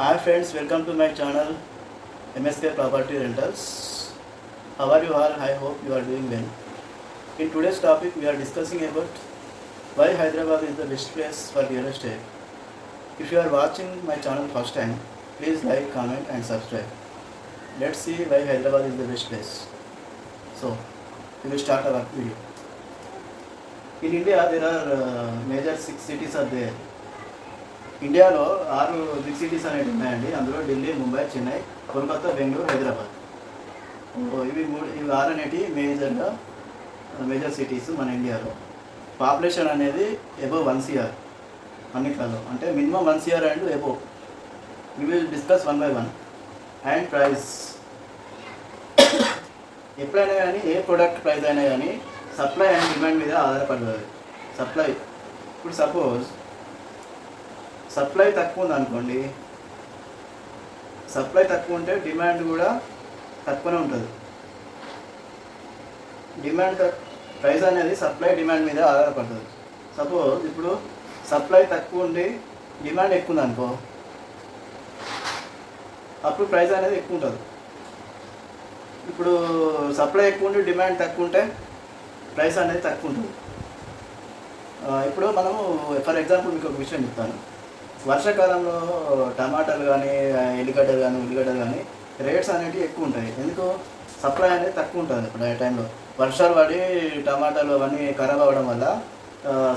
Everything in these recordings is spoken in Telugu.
Hi friends, welcome to my channel MSK Property Rentals. How are you all? I hope you are doing well. In today's topic, we are discussing about why Hyderabad is the best place for real estate. If you are watching my channel first time, please like, comment and subscribe. Let's see why Hyderabad is the best place. So, we will start our video. In India, there are major 6 cities are there. ఇండియాలో 6 బిగ్ సిటీస్ అనేవి ఉన్నాయండి. అందులో ఢిల్లీ, ముంబై, చెన్నై, కోల్కతా, బెంగళూరు, హైదరాబాద్. ఇవి 6 అనేవి మేజర్ సిటీస్ మన ఇండియాలో. పాపులేషన్ అనేది అబోవ్ 1 CR అన్నిట్లలో, అంటే minimum 1 CR and above. We will discuss one by one. And price. ఎప్పుడైనా కానీ ఏ ప్రోడక్ట్ ప్రైస్ అయినా కానీ సప్లై అండ్ డిమాండ్ మీద ఆధారపడుతుంది. సప్లై, ఇప్పుడు సపోజ్ సప్లై తక్కువ ఉంది అనుకోండి, సప్లై తక్కువ ఉంటే డిమాండ్ కూడా తక్కువనే ఉంటుంది. ప్రైస్ అనేది సప్లై డిమాండ్ మీద ఆధారపడుతుంది. సపోజ్ ఇప్పుడు సప్లై తక్కువ ఉండి డిమాండ్ ఎక్కువ ఉంది అనుకో, అప్పుడు ప్రైస్ అనేది ఎక్కువ ఉంటుంది. ఇప్పుడు సప్లై ఎక్కువ ఉండి డిమాండ్ తక్కువ ఉంటే ప్రైస్ అనేది తక్కువ ఉంటుంది. ఇప్పుడు మనము ఫర్ ఎగ్జాంపుల్ మీకు ఒక విషయం చెప్తాను. వర్షాకాలంలో టమాటాలు కానీ, ఎల్లిగడ్డలు కానీ, ఉల్లిగడ్డలు కానీ రేట్స్ అనేవి ఎక్కువ ఉంటాయి. ఎందుకు? సప్లై అనేది తక్కువ ఉంటుంది. ఇప్పుడు ఆ టైంలో వర్షాలు పడి టమాటాలు అవన్నీ ఖరాబ్ అవ్వడం వల్ల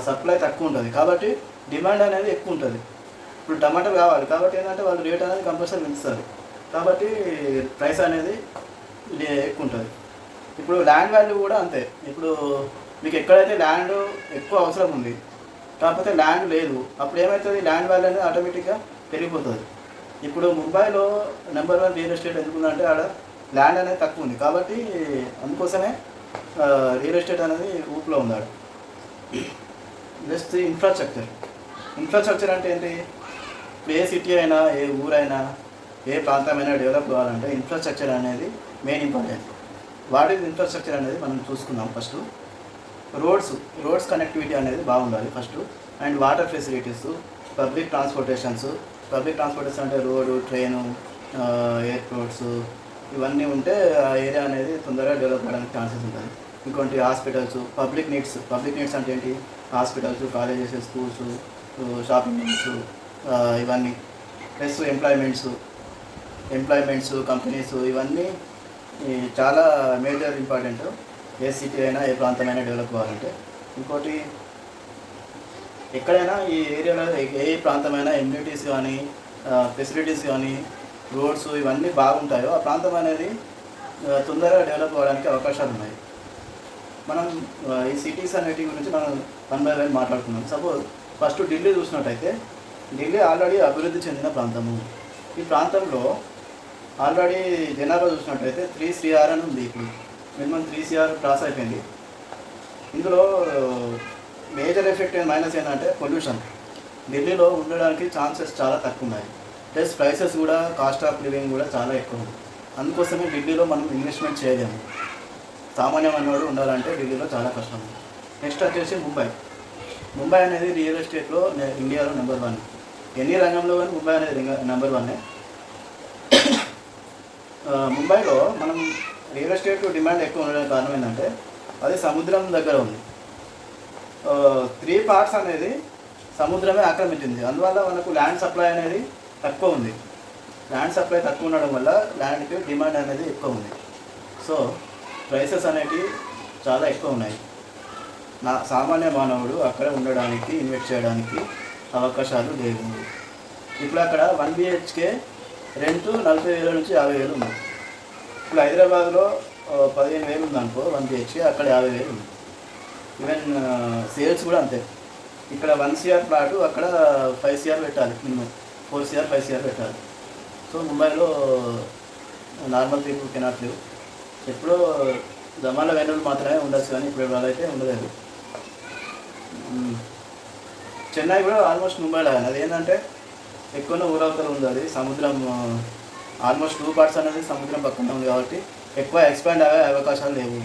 సప్లై తక్కువ ఉంటుంది, కాబట్టి డిమాండ్ అనేది ఎక్కువ ఉంటుంది. ఇప్పుడు టమాటాలు కావాలి కాబట్టి ఏంటంటే వాళ్ళు రేట్ అనేది కంపల్సరీ పెంచుతారు, కాబట్టి ప్రైస్ అనేది ఎక్కువ ఉంటుంది. ఇప్పుడు ల్యాండ్ వాల్యూ కూడా అంతే. ఇప్పుడు మీకు ఎక్కడైతే ల్యాండ్ ఎక్కువ అవసరం ఉంది, కాకపోతే ల్యాండ్ లేదు, అప్పుడు ఏమవుతుంది? ల్యాండ్ వాల్యూ అనేది ఆటోమేటిక్గా పెరిగిపోతుంది. ఇప్పుడు ముంబైలో నెంబర్ 1 రియల్ ఎస్టేట్ ఎందుకుందంటే ఆడ ల్యాండ్ అనేది తక్కువ ఉంది, కాబట్టి అందుకోసమే రియల్ ఎస్టేట్ అనేది ఊపులో ఉన్నాడు. నెక్స్ట్ ఇన్ఫ్రాస్ట్రక్చర్ అంటే ఏంటి? ఇప్పుడు ఏ సిటీ అయినా, ఏ ఊరైనా, ఏ ప్రాంతమైనా డెవలప్ కావాలంటే ఇన్ఫ్రాస్ట్రక్చర్ అనేది main important. What is infrastructure అనేది మనం చూసుకుందాం. ఫస్ట్ రోడ్స్ కనెక్టివిటీ అనేది బాగుండాలి first. And water facilities, public transportation అంటే రోడ్డు, ట్రైను, ఎయిర్పోర్ట్స్ ఇవన్నీ ఉంటే ఆ ఏరియా అనేది తొందరగా డెవలప్ అవ్వడానికి ఛాన్సెస్ ఉంటుంది. ఇంకోటి హాస్పిటల్స్, పబ్లిక్ నీడ్స్ అంటే ఏంటి? Hospitals, colleges, schools, shopping malls, ఇవన్నీ. ప్లస్ ఎంప్లాయ్మెంట్స్, కంపెనీస్, ఇవన్నీ చాలా మేజర్ ఇంపార్టెంట్. ఏ సిటీ అయినా, ఏ ప్రాంతమైనా డెవలప్ కావాలంటే. ఇంకోటి, ఎక్కడైనా ఈ ఏరియాలో ఏ ప్రాంతమైనా ఎమ్యూనిటీస్ కానీ, ఫెసిలిటీస్ కానీ, రోడ్స్ ఇవన్నీ బాగుంటాయో ఆ ప్రాంతం అనేది తొందరగా డెవలప్ అవ్వడానికి అవకాశాలు ఉన్నాయి. మనం ఈ సిటీస్ అనేటి గురించి మనం 1 by 1 మాట్లాడుకున్నాం. సపోజ్ ఫస్ట్ ఢిల్లీ చూసినట్టయితే, ఢిల్లీ ఆల్రెడీ అభివృద్ధి చెందిన ప్రాంతము. ఈ ప్రాంతంలో ఆల్రెడీ జనాభా చూసినట్టయితే 3 CR అని ఉంది. ఇప్పుడు మినిమం 3 CR క్రాస్ అయిపోయింది. ఇందులో మేజర్ ఎఫెక్ట్ మైనస్ ఏంటంటే పొల్యూషన్. ఢిల్లీలో ఉండడానికి ఛాన్సెస్ చాలా తక్కువ ఉన్నాయి. ప్లస్ ప్రైసెస్ కూడా, కాస్ట్ ఆఫ్ లివింగ్ కూడా చాలా ఎక్కువ ఉంది. అందుకోసమే ఢిల్లీలో మనం ఇన్వెస్ట్మెంట్ చేయలేము. సామాన్యమైనవాడు ఉండాలంటే ఢిల్లీలో చాలా కష్టం. నెక్స్ట్ వచ్చేసి ముంబై అనేది రియల్ ఎస్టేట్లో ఇండియాలో నెంబర్ 1. ఎన్ని రంగంలో కానీ ముంబై అనేది నెంబర్ 1. ముంబైలో మనం రియల్ ఎస్టేట్ డిమాండ్ ఎక్కువ ఉండడానికి కారణం ఏంటంటే అది సముద్రం దగ్గర ఉంది. 3 parts అనేది సముద్రమే ఆక్రమించింది. అందువల్ల మనకు ల్యాండ్ సప్లై అనేది తక్కువ ఉంది. ల్యాండ్ సప్లై తక్కువ ఉండడం వల్ల ల్యాండ్కి డిమాండ్ అనేది ఎక్కువ ఉంది. సో ప్రైసెస్ అనేటివి చాలా ఎక్కువ ఉన్నాయి. సామాన్య మానవుడు అక్కడ ఉండడానికి, ఇన్వెస్ట్ చేయడానికి అవకాశాలు లేవు. ఇప్పుడు అక్కడ 1 BHK రెంట్ 40,000 నుంచి 50,000 ఉంది. ఇప్పుడు హైదరాబాద్లో 15,000 ఉంది అనుకో 1 BHK, అక్కడ 50,000 ఉంది. ఈవెన్ సేల్స్ కూడా అంతే. ఇక్కడ 1 CR ప్లాటు, అక్కడ 5 CR పెట్టాలి, మినిమం 4 CR 5 CR పెట్టాలి. సో ముంబైలో నార్మల్ పీపుల్ కెనాట్ లివ్. ఎప్పుడో జమానా వెన్నులు మాత్రమే ఉండొచ్చు, కానీ ఇప్పుడు వాళ్ళైతే ఉండలేదు. చెన్నై కూడా ఆల్మోస్ట్ ముంబైలో అది ఏంటంటే ఎక్కువ ఊరవతలు ఉంది. అది సముద్రం, ఆల్మోస్ట్ 2 parts అనేది సముద్రం పక్కన ఉంది, కాబట్టి ఎక్కువ ఎక్స్పాండ్ అయ్యే అవకాశాలు లేవు.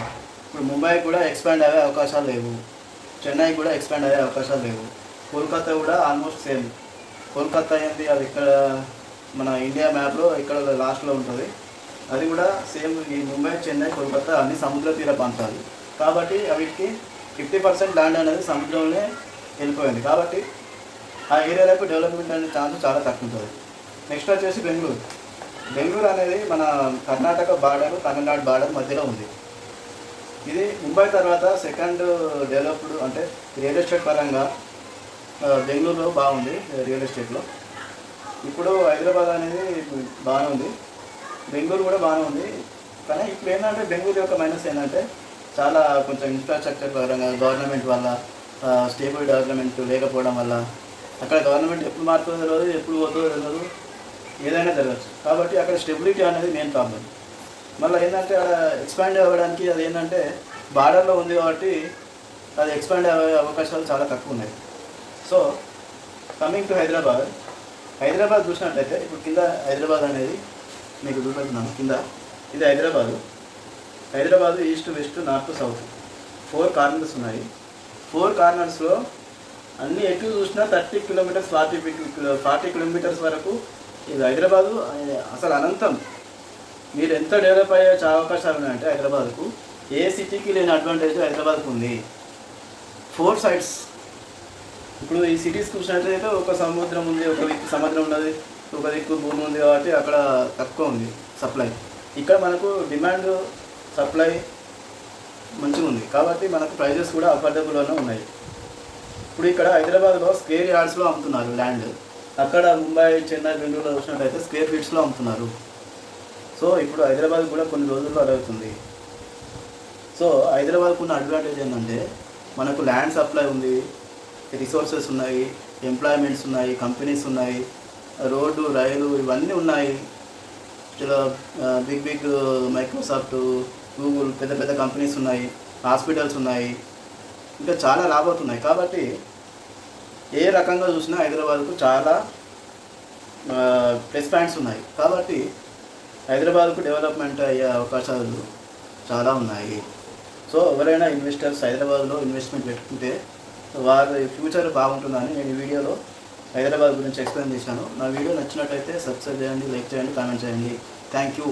ఇప్పుడు ముంబై కూడా ఎక్స్పాండ్ అయ్యే అవకాశాలు లేవు, చెన్నై కూడా ఎక్స్పాండ్ అయ్యే అవకాశాలు లేవు. కోల్కతా కూడా ఆల్మోస్ట్ సేమ్. కోల్కతా ఏంటి, అది ఇక్కడ మన ఇండియా మ్యాప్లో ఇక్కడ లాస్ట్లో ఉంటుంది. అది కూడా సేమ్ ఈ ముంబై, చెన్నై, కోల్కతా అన్ని సముద్ర తీర ప్రాంతాలు కాబట్టి వీటికి 50% ల్యాండ్ అనేది సముద్రంలోనే వెళ్ళిపోయింది. కాబట్టి ఆ ఏరియాలకు డెవలప్మెంట్ అనే ఛాన్స్ చాలా తక్కువ ఉంటుంది. నెక్స్ట్ వచ్చేసి బెంగళూరు అనేది మన కర్ణాటక బార్డర్, తమిళనాడు బార్డర్ మధ్యలో ఉంది. ఇది ముంబై తర్వాత సెకండ్ డెవలప్డ్ అంటే రియల్ ఎస్టేట్ పరంగా బెంగళూరులో బాగుంది రియల్ ఎస్టేట్లో. ఇప్పుడు హైదరాబాద్ అనేది బాగానే ఉంది, బెంగళూరు కూడా బాగానే ఉంది. కానీ ఇప్పుడు ఏంటంటే బెంగళూరు యొక్క మైనస్ ఏంటంటే చాలా కొంచెం ఇన్ఫ్రాస్ట్రక్చర్ పరంగా గవర్నమెంట్ వల్ల స్టేబుల్ డెవలప్మెంట్ లేకపోవడం వల్ల అక్కడ గవర్నమెంట్ ఎప్పుడు మారుతుందో తెలియదు, ఎప్పుడు పోతుందో తెలియదు, ఏదైనా జరగచ్చు. కాబట్టి అక్కడ స్టెబిలిటీ అనేది మెయిన్ ప్రాబ్లం. మళ్ళీ ఏంటంటే అక్కడ ఎక్స్పాండ్ అవ్వడానికి అది ఏంటంటే బార్డర్లో ఉంది కాబట్టి అది ఎక్స్పాండ్ అయ్యే అవకాశాలు చాలా తక్కువ ఉన్నాయి. సో కమింగ్ టు హైదరాబాద్ చూసినట్లయితే ఇప్పుడు కింద హైదరాబాద్ అనేది మీకు చూపెడుతున్నాను. కింద ఇది Hyderabad east, west, north, south 4 corners ఉన్నాయి. 4 కార్నర్స్లో అన్ని ఎటు చూసినా 30 కిలోమీటర్స్ 40 కిలోమీటర్స్ వరకు ఇది హైదరాబాదు అసలు అనంతం. మీరు ఎంత డెవలప్ అయ్యే అవకాశాలు ఉన్నాయంటే హైదరాబాద్కు ఏ సిటీకి లేని అడ్వాంటేజ్ హైదరాబాద్కు ఉంది. 4 సైడ్స్. ఇప్పుడు ఈ సిటీస్ చూసినట్లయితే ఒక సముద్రం ఉంది, ఒక దిక్కు సముద్రం ఉన్నది, ఒక దిక్కు భూమి ఉంది కాబట్టి అక్కడ తక్కువ ఉంది సప్లై. ఇక్కడ మనకు డిమాండ్, సప్లై మంచిగా ఉంది కాబట్టి మనకు ప్రైజెస్ కూడా అఫోర్డబుల్గానే ఉన్నాయి. ఇప్పుడు ఇక్కడ హైదరాబాద్లో స్క్వేర్ యార్డ్స్లో అమ్ముతున్నారు ల్యాండ్, అక్కడ ముంబై, చెన్నై, బెంగళూరులో చూసినట్లయితే స్క్వేర్ ఫీట్స్లో అమ్ముతున్నారు. సో ఇప్పుడు హైదరాబాద్ కూడా కొన్ని రోజుల్లో అడుగుతుంది. సో హైదరాబాద్కు ఉన్న అడ్వాంటేజ్ ఏంటంటే మనకు ల్యాండ్ సప్లై ఉంది, రిసోర్సెస్ ఉన్నాయి, ఎంప్లాయ్మెంట్స్ ఉన్నాయి, కంపెనీస్ ఉన్నాయి, రోడ్డు, రైలు ఇవన్నీ ఉన్నాయి. చాలా బిగ్ మైక్రోసాఫ్ట్, గూగుల్ పెద్ద పెద్ద కంపెనీస్ ఉన్నాయి, హాస్పిటల్స్ ఉన్నాయి, ఇంకా చాలా రాబోతున్నాయి. కాబట్టి ఏ రకంగా చూసినా హైదరాబాద్కు చాలా ప్లస్ పాయింట్స్ ఉన్నాయి. కాబట్టి హైదరాబాద్కు డెవలప్మెంట్ అయ్యే అవకాశాలు చాలా ఉన్నాయి. సో ఎవరైనా ఇన్వెస్టర్స్ హైదరాబాద్లో ఇన్వెస్ట్మెంట్ పెట్టుకుంటే వారి ఫ్యూచర్ బాగుంటుందని నేను ఈ వీడియోలో హైదరాబాద్ గురించి ఎక్స్ప్లెయిన్ చేశాను. నా వీడియో నచ్చినట్లయితే సబ్స్క్రైబ్ చేయండి, లైక్ చేయండి, కామెంట్ చేయండి. Thank you.